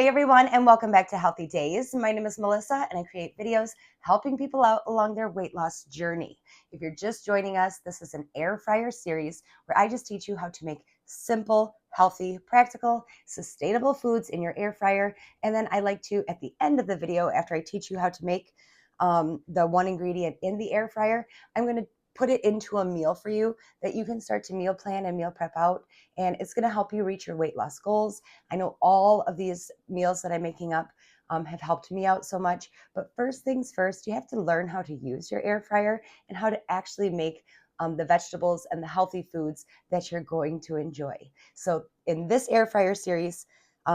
Hey everyone, and welcome back to Healthy Days. My name is Melissa, and I create videos helping people out along their weight loss journey. If you're just joining us, this is an air fryer series where I just teach you how to make simple, healthy, practical, sustainable foods in your air fryer. And then I like to, at the end of the video, after I teach you how to make the one ingredient in the air fryer, I'm going to put it into a meal for you that you can start to meal plan and meal prep out, and it's going to help you reach your weight loss goals. I know all of these meals that I'm making up have helped me out so much, but first things first, you have to learn how to use your air fryer and how to actually make the vegetables and the healthy foods that you're going to enjoy. So in this air fryer series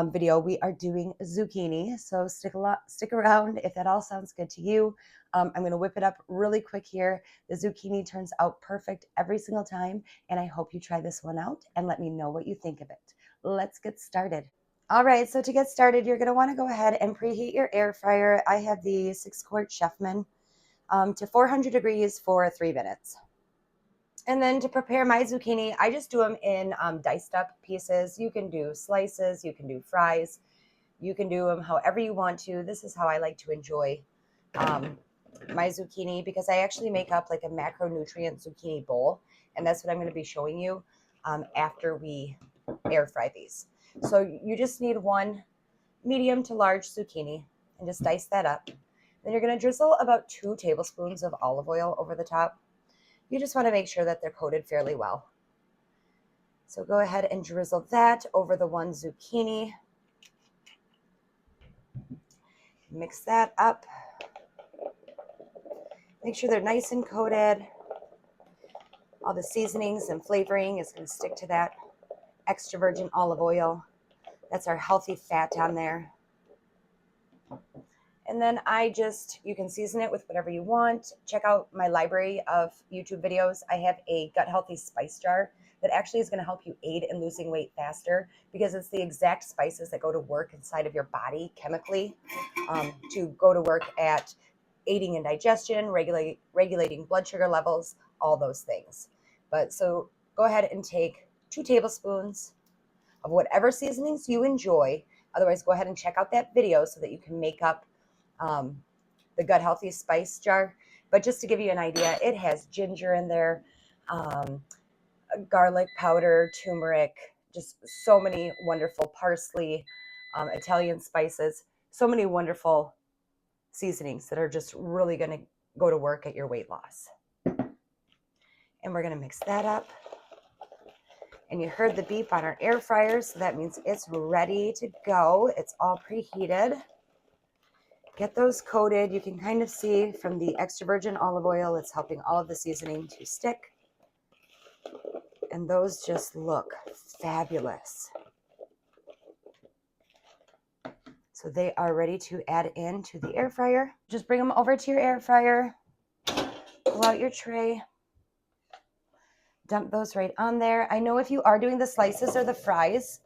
video, we are doing zucchini, so stick around if that all sounds good to you. I'm going to whip it up really quick here. The zucchini turns out perfect every single time, and I hope you try this one out and let me know what you think of it. Let's get started. All right, so to get started, you're going to want to go ahead and preheat your air fryer. I have the 6-quart Chefman to 400 degrees for 3 minutes. And then to prepare my zucchini, I just do them in diced up pieces. You can do slices, you can do fries, you can do them however you want to. This is how I like to enjoy my zucchini, because I actually make up like a macronutrient zucchini bowl, and that's what I'm going to be showing you after we air fry these. So you just need one medium to large zucchini and just dice that up. Then you're going to drizzle about 2 tablespoons of olive oil over the top. You just want to make sure that they're coated fairly well. So go ahead and drizzle that over the one zucchini. Mix that up. Make sure they're nice and coated. All the seasonings and flavoring is going to stick to that extra virgin olive oil. That's our healthy fat on there. And then you can season it with whatever you want. Check out my library of YouTube videos. I have a gut healthy spice jar that actually is going to help you aid in losing weight faster, because it's the exact spices that go to work inside of your body chemically to go to work at aiding in digestion, regulating blood sugar levels, all those things. But so go ahead and take 2 tablespoons of whatever seasonings you enjoy. Otherwise, go ahead and check out that video so that you can make up the gut healthy spice jar. But just to give you an idea, it has ginger in there, garlic powder, turmeric, just so many wonderful parsley, Italian spices, so many wonderful seasonings that are just really going to go to work at your weight loss. And we're going to mix that up. And you heard the beep on our air fryer, so that means it's ready to go. It's all preheated. Get those coated. You can kind of see from the extra virgin olive oil, it's helping all of the seasoning to stick. And those just look fabulous. So they are ready to add into the air fryer. Just bring them over to your air fryer. Pull out your tray. Dump those right on there. I know if you are doing the slices or the fries,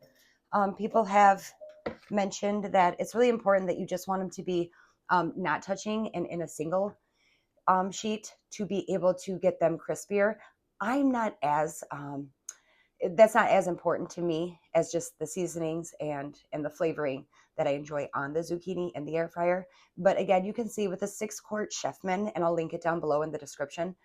people have mentioned that it's really important that you just want them to be not touching and in a single sheet to be able to get them crispier. I'm not as that's not as important to me as just the seasonings and the flavoring that I enjoy on the zucchini in the air fryer. But again, you can see with a 6-quart Chefman, and I'll link it down below in the description,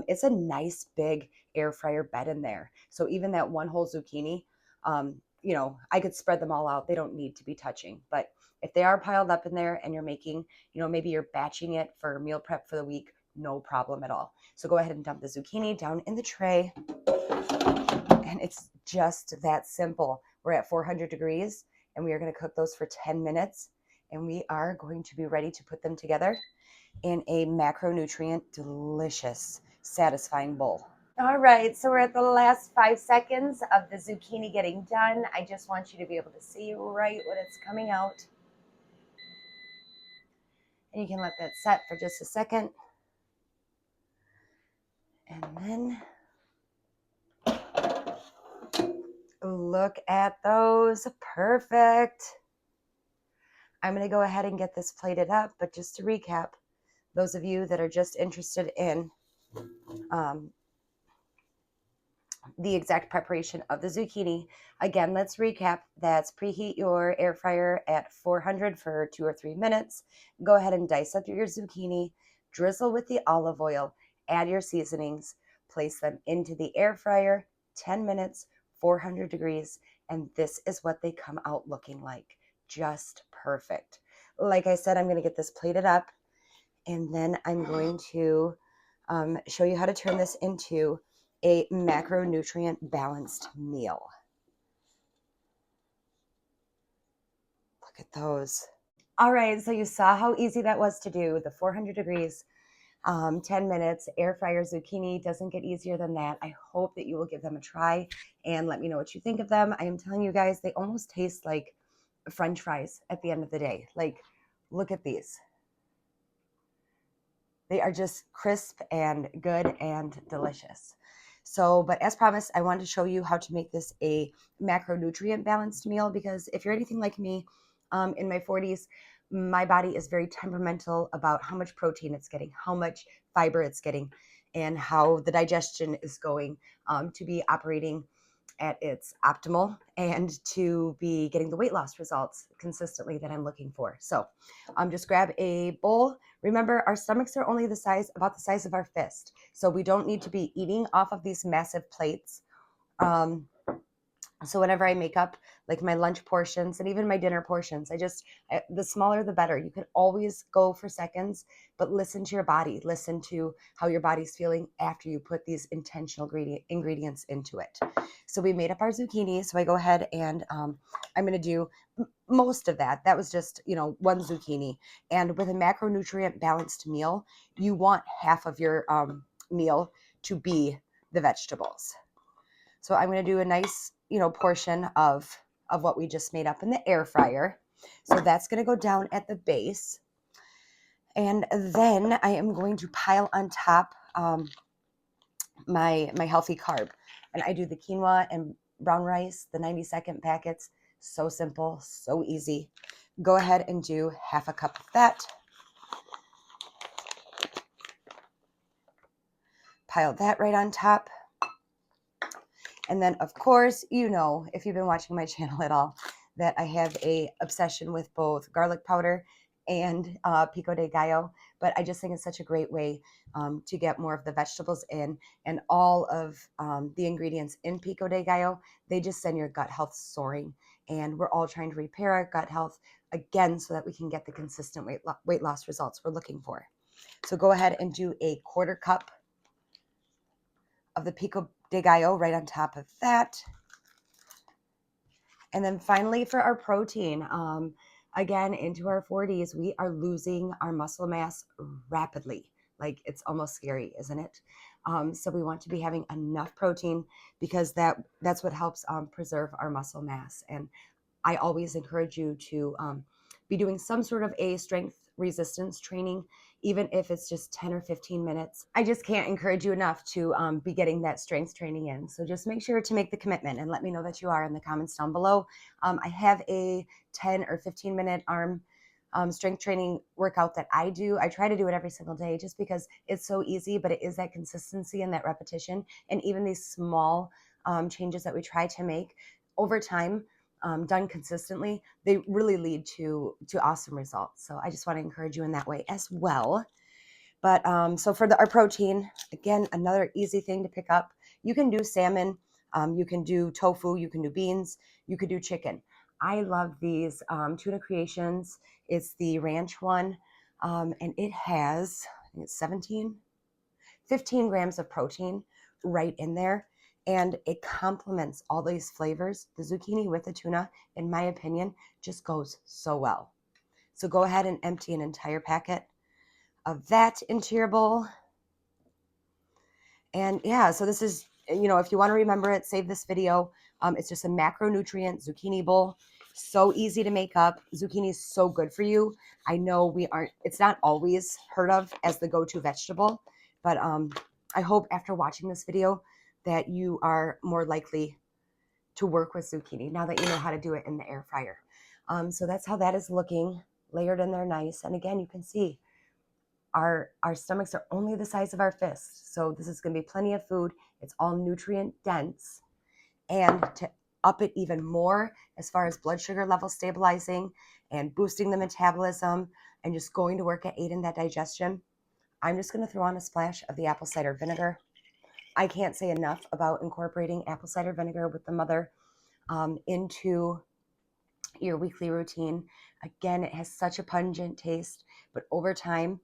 it's a nice big air fryer bed in there. So even that one whole zucchini, I could spread them all out. They don't need to be touching. But if they are piled up in there and you're making, maybe you're batching it for meal prep for the week, no problem at all. So go ahead and dump the zucchini down in the tray. And it's just that simple. We're at 400 degrees, and we are going to cook those for 10 minutes. And we are going to be ready to put them together in a macronutrient, delicious, satisfying bowl. All right, so we're at the last 5 seconds of the zucchini getting done. I just want you to be able to see right when it's coming out. And you can let that set for just a second. And then look at those. Perfect. I'm going to go ahead and get this plated up, but just to recap, those of you that are just interested in the exact preparation of the zucchini. Again, let's recap. That's preheat your air fryer at 400 for 2 or 3 minutes. Go ahead and dice up your zucchini, drizzle with the olive oil, add your seasonings, place them into the air fryer, 10 minutes, 400 degrees, and this is what they come out looking like. Just perfect. Like I said, I'm going to get this plated up, and then I'm going to show you how to turn this into a macronutrient balanced meal. Look at those. All right, so you saw how easy that was to do. The 400 degrees, 10 minutes, air fryer zucchini doesn't get easier than that. I hope that you will give them a try and let me know what you think of them. I am telling you guys, they almost taste like French fries at the end of the day. Like, look at these. They are just crisp and good and delicious. So, but as promised, I wanted to show you how to make this a macronutrient balanced meal, because if you're anything like me, in my 40s, my body is very temperamental about how much protein it's getting, how much fiber it's getting, and how the digestion is going, to be operating at its optimal and to be getting the weight loss results consistently that I'm looking for. So just grab a bowl. Remember, our stomachs are only about the size of our fist. So we don't need to be eating off of these massive plates. So whenever I make up like my lunch portions and even my dinner portions, the smaller the better. You can always go for seconds, but listen to your body. Listen to how your body's feeling after you put these intentional ingredients into it. So we made up our zucchini. So I go ahead and I'm going to do most of that. That was just, one zucchini. And with a macronutrient balanced meal, you want half of your meal to be the vegetables. So I'm going to do a nice, portion of what we just made up in the air fryer. So that's going to go down at the base. And then I am going to pile on top my healthy carb. And I do the quinoa and brown rice, the 90-second packets. So simple, so easy. Go ahead and do half a cup of that. Pile that right on top. And then, of course, if you've been watching my channel at all, that I have a obsession with both garlic powder and pico de gallo. But I just think it's such a great way to get more of the vegetables in, and all of the ingredients in pico de gallo. They just send your gut health soaring. And we're all trying to repair our gut health again so that we can get the consistent weight loss results we're looking for. So go ahead and do a 1/4 cup of the pico de gallo right on top of that. And then finally, for our protein, again, into our 40s, we are losing our muscle mass rapidly. Like, it's almost scary, isn't it? So we want to be having enough protein, because that's what helps preserve our muscle mass. And I always encourage you to be doing some sort of a strength resistance training, even if it's just 10 or 15 minutes. I just can't encourage you enough to be getting that strength training in. So just make sure to make the commitment and let me know that you are in the comments down below. I have a 10 or 15-minute arm strength training workout that I do. I try to do it every single day just because it's so easy, but it is that consistency and that repetition. And even these small changes that we try to make over time, done consistently, they really lead to awesome results. So I just want to encourage you in that way as well. But so for our protein, again, another easy thing to pick up. You can do salmon, you can do tofu, you can do beans, you could do chicken. I love these tuna creations. It's the ranch one, and it has, I think it's 15 grams of protein right in there. And it complements all these flavors. The zucchini with the tuna, in my opinion, just goes so well. So go ahead and empty an entire packet of that into your bowl. And yeah, so this is, if you want to remember it, save this video. It's just a macronutrient zucchini bowl. So easy to make up. Zucchini is so good for you. I know it's not always heard of as the go-to vegetable, but I hope after watching this video that you are more likely to work with zucchini now that you know how to do it in the air fryer. So that's how that is looking, layered in there nice. And again, you can see Our stomachs are only the size of our fists. So this is going to be plenty of food. It's all nutrient dense. And to up it even more as far as blood sugar level stabilizing and boosting the metabolism and just going to work at aid in that digestion, I'm just going to throw on a splash of the apple cider vinegar. I can't say enough about incorporating apple cider vinegar with the mother into your weekly routine. Again, it has such a pungent taste, but over time,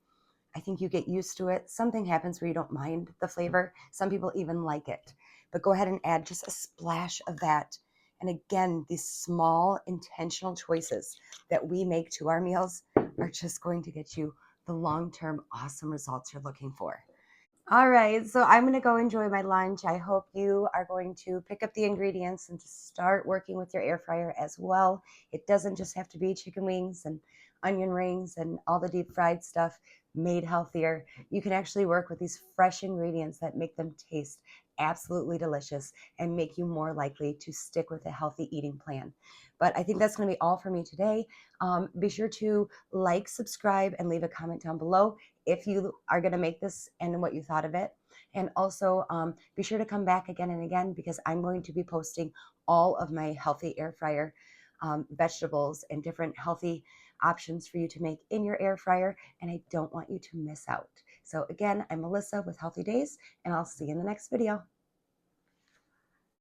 I think you get used to it. Something happens where you don't mind the flavor. Some people even like it. But go ahead and add just a splash of that. And again, these small intentional choices that we make to our meals are just going to get you the long-term awesome results you're looking for. All right, so I'm going to go enjoy my lunch. I hope you are going to pick up the ingredients and just start working with your air fryer as well. It doesn't just have to be chicken wings and onion rings and all the deep fried stuff made healthier. You can actually work with these fresh ingredients that make them taste absolutely delicious and make you more likely to stick with a healthy eating plan. But I think that's going to be all for me today. Be sure to like, subscribe, and leave a comment down below if you are going to make this and what you thought of it. And also be sure to come back again and again, because I'm going to be posting all of my healthy air fryer vegetables and different healthy options for you to make in your air fryer. And I don't want you to miss out. So again, I'm Melissa with HealthyDaze, and I'll see you in the next video.